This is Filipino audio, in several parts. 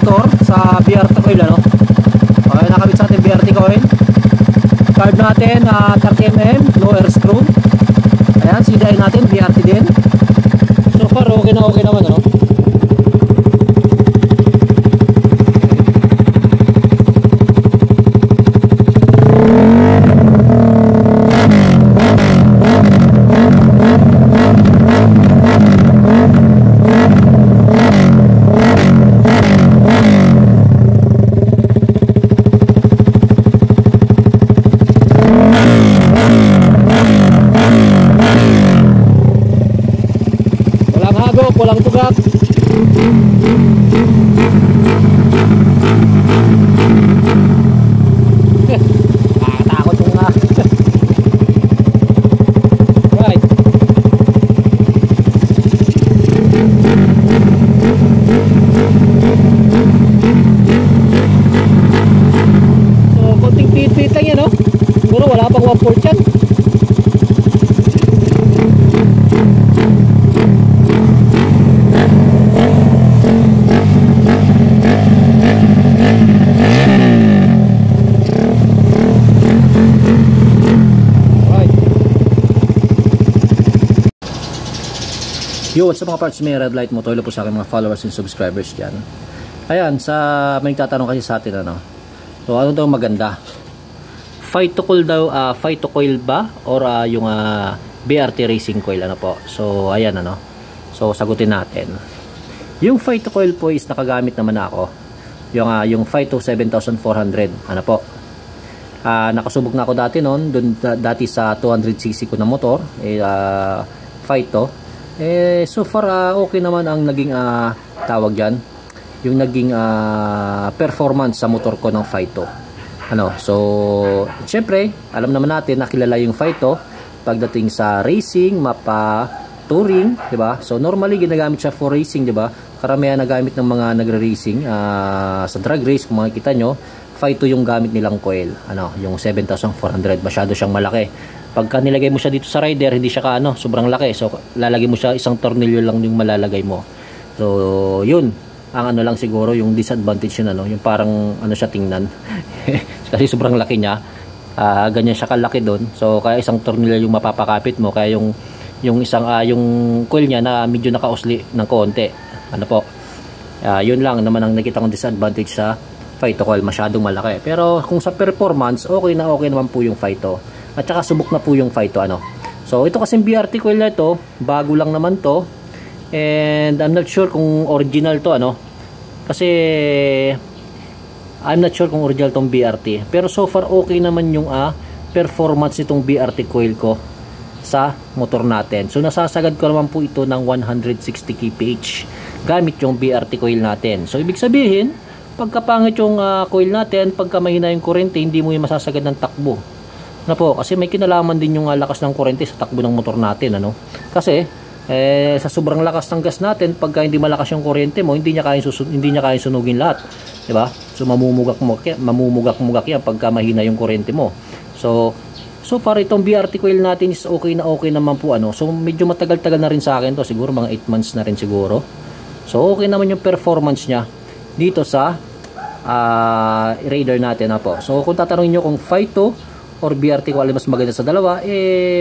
motor sa BRT coil, ano. Okay, nakabit sa ating BRT coil. Carb natin 30mm, no air screw. Ayan, CDI natin BRT din. So far okay naman, ano. Walang tugak. Nakakatakot yung right. So konting pit lang yan, no? Siguro wala pang 1/4 yan. Yo, what's up mga parts, may red light mo. Toilo po sa akin mga followers and subscribers dyan. Ayan, may tatanong kasi sa atin, ano. So ano daw maganda? Phytocoil daw, Phytocoil ba? Or yung BRT racing coil, ano po. So ayan, ano. So sagutin natin. Yung Phytocoil po is nakagamit naman ako. Yung Phyto 7400, ano po. Nakasubok na ako dati noon, dati sa 200cc ko na motor, Phyto. So far okay naman ang naging tawag dyan, yung naging performance sa motor ko ng Phyto, ano. So syempre alam naman natin, nakilala yung Phyto pagdating sa racing, mapa, touring, di ba? So normally ginagamit siya for racing, di ba? Karamihan nagamit ng mga nagre-racing sa drag race. Kung makikita nyo, Phyto yung gamit nilang coil, ano, yung 7400. Masyado siyang malaki. Pagka nilagay mo siya dito sa rider, hindi siya sobrang laki. So lalagay mo siya, isang tornilyo lang yung malalagay mo. So yun ang ano lang siguro yung disadvantage yun, ano, yung parang ano siya tingnan. Kasi sobrang laki niya. Ganyan siya kalaki doon. So kaya isang tornilyo yung mapapakapit mo, kaya yung isang yung coil niya na medyo nakausli ng konti. Ano po? Yun lang naman ang nakita kong disadvantage sa Phyto coil, masyadong malaki. Pero kung sa performance, okay naman po yung Phyto. At saka subok na po yung Phyto, ano. So ito kasing BRT coil na ito, bago lang naman to. And I'm not sure kung original to, ano. Kasi I'm not sure kung original tong BRT. Pero so far okay naman yung performance nitong BRT coil ko sa motor natin. So nasasagad ko naman po ito ng 160 kph gamit yung BRT coil natin. So ibig sabihin, pagkapangit yung coil natin, pagka mahina yung kurente, hindi mo yung masasagad ng takbo. Na po, kasi may kinalaman din yung lakas ng kurente sa takbo ng motor natin, ano. Kasi sa sobrang lakas ng gas natin, pagka hindi malakas yung kuryente mo, hindi niya kayang sunugin lahat, 'di ba? So mamumugak yan pagka mahina yung kuryente mo. So far itong BRT coil natin is okay naman po, ano. So medyo matagal-tagal na rin sa akin to, siguro mga 8 months na rin siguro. So okay naman yung performance niya dito sa Raider natin, na po. So kung tatanungin niyo kung Phyto or BRT coil mas maganda sa dalawa,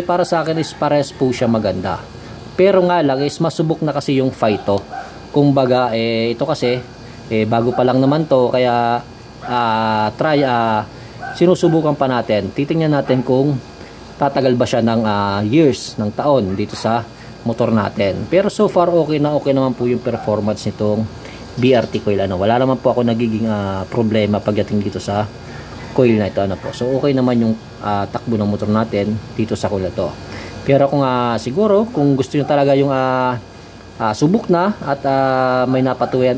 para sa akin is pares po siya maganda. Pero nga lang is masubok na kasi yung Phyto. Kumbaga ito kasi bago pa lang naman to, kaya sinusubukan pa natin. Titingnan natin kung tatagal ba siya ng years, ng taon dito sa motor natin. Pero so far okay naman po yung performance nitong BRT coil, ano. Wala naman po ako nagiging problema pagdating dito sa coil na ito, ano po. So okay naman yung takbo ng motor natin dito sa coil na to. Pero kung siguro kung gusto niyo talaga yung subok na at may napatunayan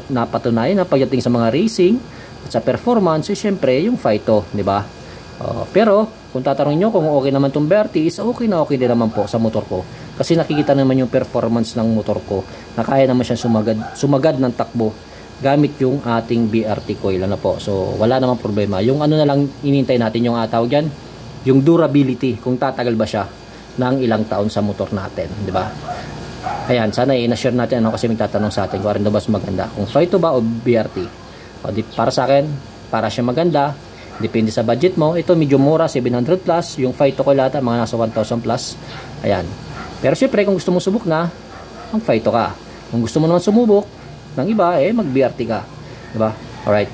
na pagdating sa mga racing at sa performance, syempre yung Phyto, di ba? Pero kung tatanungin niyo kung okay naman tong BRT, is okay din naman po sa motor ko. Kasi nakikita naman yung performance ng motor ko na kaya naman siya sumagad ng takbo gamit yung ating BRT coil, ano po. So wala namang problema. Yung ano na lang inintay natin, yung tawag dyan, yung durability, kung tatagal ba siya ng ilang taon sa motor natin, di ba? Ayan, sana i-share natin, ano, kasi may tatanong sa atin kung ano ba mas maganda, kung Phyto ba o BRT. O, para sa akin, para siya maganda, depende sa budget mo. Ito medyo mura, 700 plus. Yung Phyto ko lata, mga nasa 1,000 plus. Ayan. Pero syempre, kung gusto mo subok na, ang Phyto ka. Kung gusto mo naman sumubok ng iba, mag BRT ka. Diba? Alright.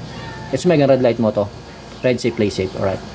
It's Megan Red Light mo to. Ride safe, play safe. Alright.